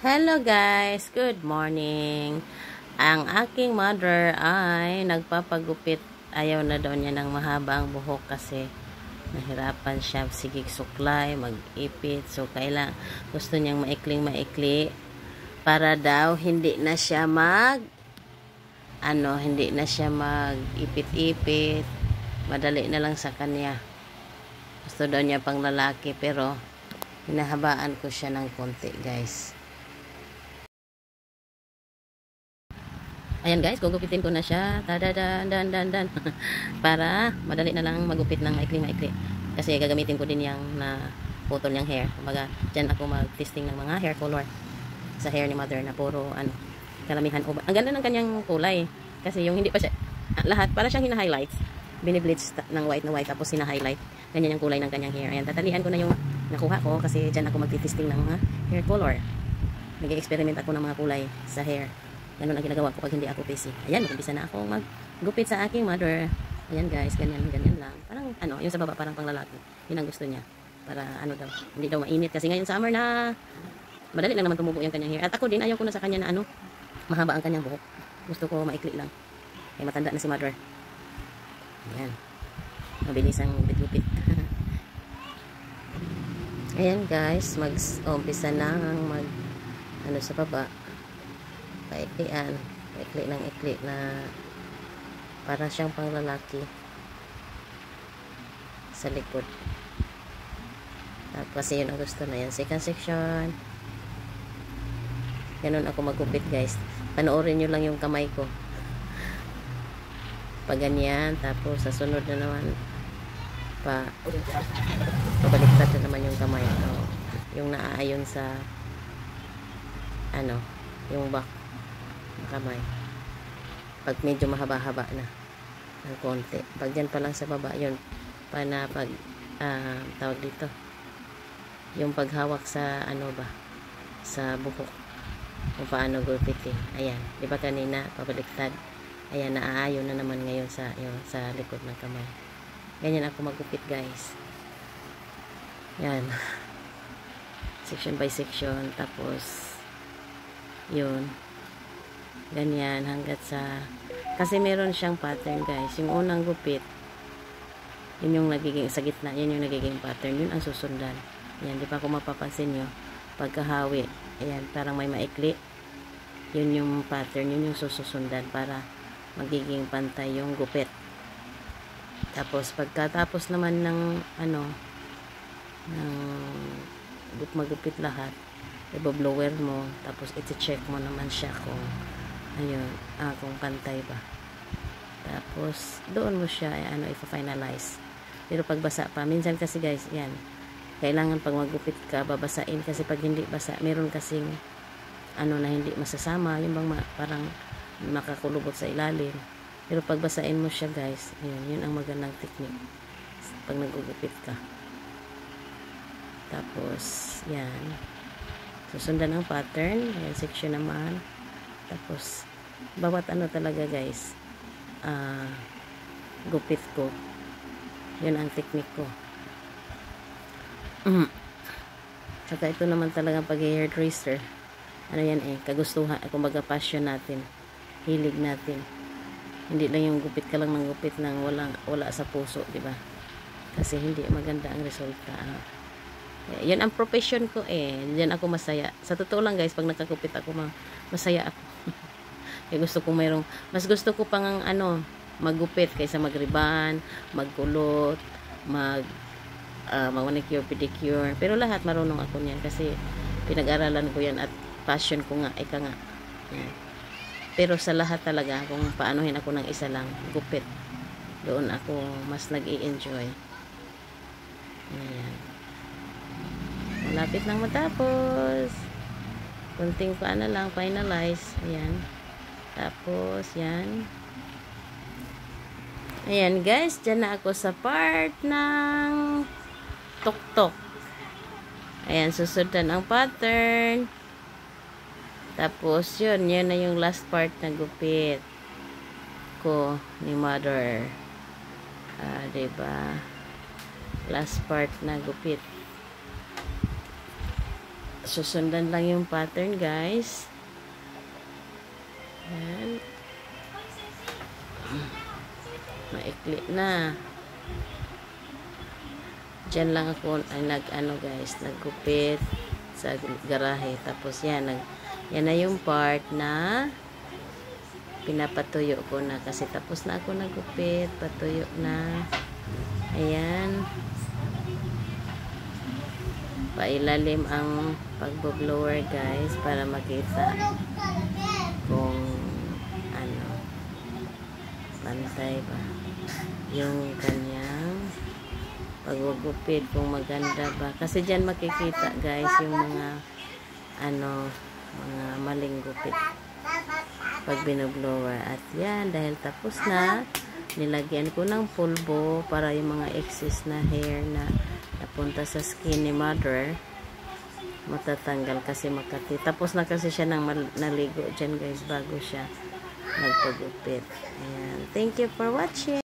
Hello guys, good morning. Ang aking mother ay nagpapagupit. Ayaw na daw niya ng mahaba ang buhok kasi nahirapan siya sigig suklay, mag-ipit. So gusto niyang maikling-maikli para daw hindi na siya mag-ipit-ipit. Madali na lang sa kanya. Gusto daw niya pang lalaki pero hinahabaan ko siya ng konti guys. Ayan guys, gugupitin ko na siya. Dan. Para madali na lang magupit ng maikli-maikli. Kasi gagamitin ko din yung na putol niyang hair. Kumbaga, dyan ako mag-testing ng mga hair color sa hair ni mother na puro kalamihan uba. Ang ganda ng kanyang kulay. Kasi yung hindi pa siya, lahat, para siyang hina-highlights. Biniblitz ng white na white tapos hina-highlight. Ganyan yung kulay ng kanyang hair. Ayan, tatalian ko na yung nakuha ko kasi dyan ako mag-testing ng mga hair color. Nag-experiment ako ng mga kulay sa hair. Ganun ang ginagawa ko pag hindi ako busy. Ayan, mag-umpisa na ako maggupit sa aking mother. Ayan guys, ganyan lang. Parang yung sa baba parang panglalaki. Yun ang gusto niya. Para daw, hindi daw mainit. Kasi ngayon summer na, madali lang naman tumubo yung kanyang hair. At ako din, ayaw ko na sa kanya na mahaba ang kanyang buhok. Gusto ko maikli lang. Kaya matanda na si mother. Ayan. Mabilis ang gupit-gupit. Ayan guys, mag-umpisa na sa baba. Paiklian, paikli ng ikli na para siyang panglalaki sa likod. Tapos kasi yun ang gusto na yan. Second section. Ganun ako magupit guys. Panoorin nyo lang yung kamay ko. Pag ganyan, tapos sa sunod na naman pabaliktad na naman yung kamay. Yung naaayon sa yung back kamay. Pag medyo mahaba-haba na ng konti. Pag dyan pa lang sa baba, yun tawag dito. Yung paghawak sa sa buhok. Kung paano gupitin. Ayan. Di ba kanina pabaliktad? Ayan, naaayon na naman ngayon sa likod ng kamay. Ganyan ako magupit guys. Yan. Section by section. Tapos yun. Ganyan hanggat sa kasi meron siyang pattern guys. Yung unang gupit yun yung nagiging sa gitna, yun yung nagiging pattern, yun ang susundan. Yan, di ba kung mapapansin nyo pagkahawi, ayan, parang may maikli, yun yung pattern, yun yung susundan para magiging pantay yung gupit. Tapos pagkatapos naman ng magupit lahat, i-blower mo, tapos iti-check mo naman siya kung kung pantay ba. Tapos doon mo siya i-finalize. Pero pag basa pa, minsan kasi guys, yan, kailangan pag magupit ka, babasain kasi pag hindi basa, meron kasing na hindi masasama, yung bang parang makakulubot sa ilalim. Pero pag basain mo siya guys, yun ang magandang technique pag nagugupit ka. Tapos yan, susundan ang pattern. Ayan, section naman. Tapos bawat talaga guys, gupit ko, yun ang technique ko. Saka ito naman talaga pag hair tracer, yan kagustuhan, kumbaga passion natin, hilig natin. Hindi lang yung gupit ka lang ng gupit nang wala sa puso, di ba? Kasi hindi maganda ang resulta. Yan ang profession ko Diyan ako masaya. Sa totoo lang guys, pag nakagupit ako, masaya ako. Kaya mas gusto ko pang maggupit kaysa magriban, magkulot, manicure, pedicure. Pero lahat marunong ako niyan kasi pinag-aralan ko yan at passion ko nga, ika nga. Yan. Pero sa lahat talaga, kung paanohin ako ng isa lang, gupit. Doon ako mas nag-i-enjoy. Ayan. Malapit nang matapos. Kunting lang, finalize. Ayan. Tapos, yan. Ayan guys, dyan na ako sa part ng tuktok. Ayan, susundan ang pattern. Tapos, yun na yung last part na gupit ko ni mother. Diba? Last part na gupit. susundan lang yung pattern, guys. Ayan. Maikli na. Diyan lang ako guys, naggupit sa garahe. Tapos yan na yung part na pinapatuyo ko na kasi tapos na ako naggupit, patuyo na. Ayan. Pailalim ang pagbo-blower, guys, para makita kung ano, pantay ba yung kanyang paggugupit, kung maganda ba. Kasi dyan makikita, guys, yung mga mga maling gupit pag binoblower. At yan, dahil tapos na, nilagyan ko ng pulbo para yung mga excess na hair na napunta sa skin ni mother matatanggal kasi makati. Tapos na kasi siya naligo dyan, guys, bago siya nagpagupit. Ayan. Thank you for watching.